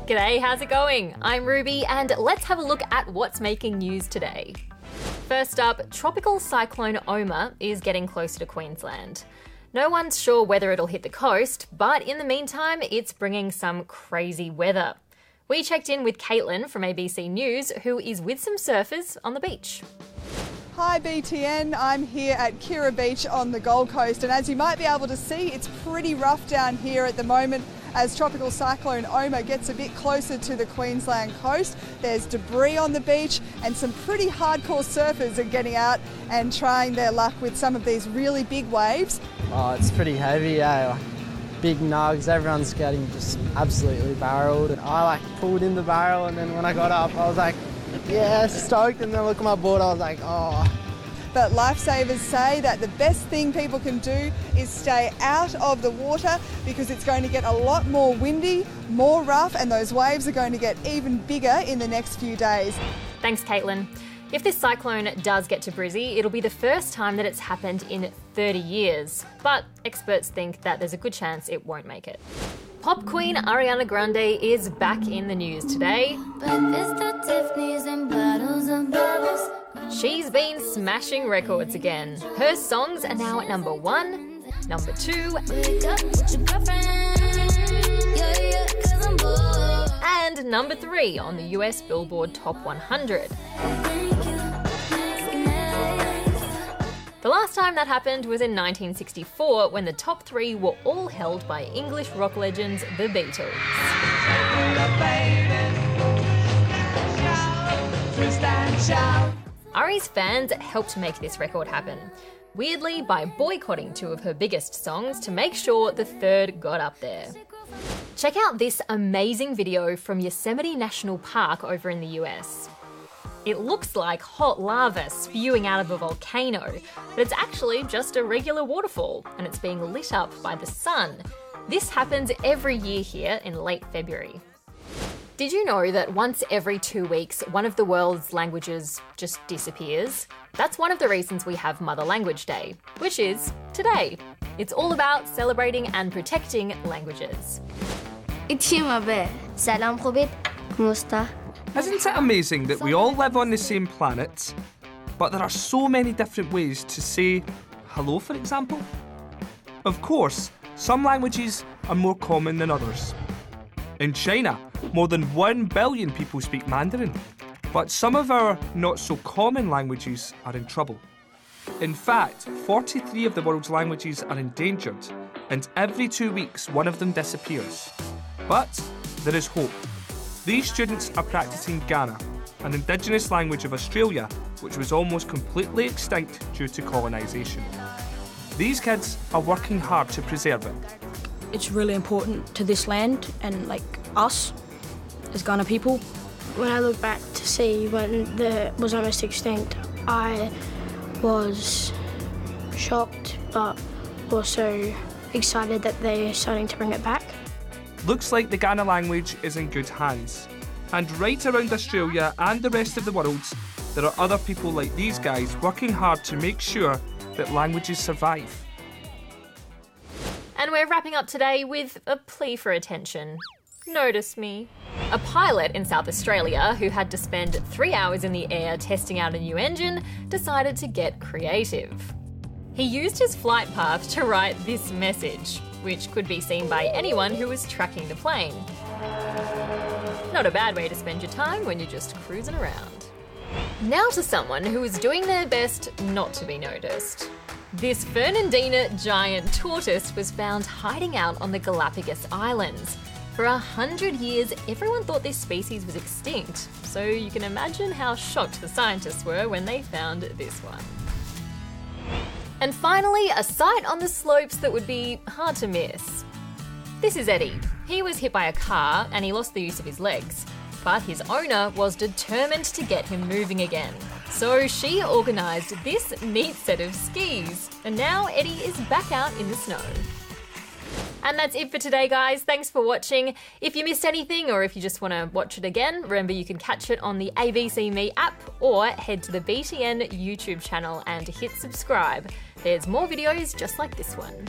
G'day, how's it going? I'm Ruby and let's have a look at what's making news today. First up, tropical cyclone Omar is getting closer to Queensland. No one's sure whether it'll hit the coast, but in the meantime, it's bringing some crazy weather. We checked in with Caitlin from ABC News, who is with some surfers on the beach. Hi BTN, I'm here at Kirra Beach on the Gold Coast, and as you might be able to see, it's pretty rough down here at the moment as tropical cyclone Omar gets a bit closer to the Queensland coast. There's debris on the beach and some pretty hardcore surfers are getting out and trying their luck with some of these really big waves. Oh, it's pretty heavy, eh? Big nugs, everyone's getting just absolutely barreled. And I pulled in the barrel, and then when I got up, I was like, yeah, stoked, and then look at my board, I was like, oh. But Lifesavers say that the best thing people can do is stay out of the water because it's going to get a lot more windy, more rough, and those waves are going to get even bigger in the next few days. Thanks, Caitlin. If this cyclone does get to Brizzy, it'll be the first time that it's happened in 30 years. But experts think that there's a good chance it won't make it. Pop queen Ariana Grande is back in the news today. She's been smashing records again. Her songs are now at number 1, number 2, and number 3 on the US Billboard Top 100. The last time that happened was in 1964 when the top 3 were all held by English rock legends, the Beatles. Ari's fans helped make this record happen, weirdly by boycotting 2 of her biggest songs to make sure the third got up there. Check out this amazing video from Yosemite National Park over in the US. It looks like hot lava spewing out of a volcano, but it's actually just a regular waterfall, and it's being lit up by the sun. This happens every year here in late February. Did you know that once every 2 weeks, one of the world's languages just disappears? That's one of the reasons we have Mother Language Day, which is today. It's all about celebrating and protecting languages. Salam خوبید کموستا. Isn't it amazing that we all live on the same planet, but there are so many different ways to say hello, for example? Of course, some languages are more common than others. In China, more than 1 billion people speak Mandarin, but some of our not-so-common languages are in trouble. In fact, 43 of the world's languages are endangered, and every 2 weeks one of them disappears. But there is hope. These students are practising Ghana, an indigenous language of Australia which was almost completely extinct due to colonisation. These kids are working hard to preserve it. It's really important to this land and us as Ghana people. When I look back to see when it was almost extinct, I was shocked but also excited that they're starting to bring it back. Looks like the Ghana language is in good hands. And right around Australia and the rest of the world, there are other people like these guys working hard to make sure that languages survive. And we're wrapping up today with a plea for attention. Notice me. A pilot in South Australia who had to spend 3 hours in the air testing out a new engine decided to get creative. He used his flight path to write this message, which could be seen by anyone who was tracking the plane. Not a bad way to spend your time when you're just cruising around. Now to someone who is doing their best not to be noticed. This Fernandina giant tortoise was found hiding out on the Galapagos Islands. For 100 years, everyone thought this species was extinct, so you can imagine how shocked the scientists were when they found this one. And finally, a sight on the slopes that would be hard to miss. This is Eddie. He was hit by a car and he lost the use of his legs, but his owner was determined to get him moving again. So she organised this neat set of skis, and now Eddie is back out in the snow. And that's it for today, guys. Thanks for watching. If you missed anything or if you just want to watch it again, remember you can catch it on the ABC Me app or head to the BTN YouTube channel and hit subscribe. There's more videos just like this one.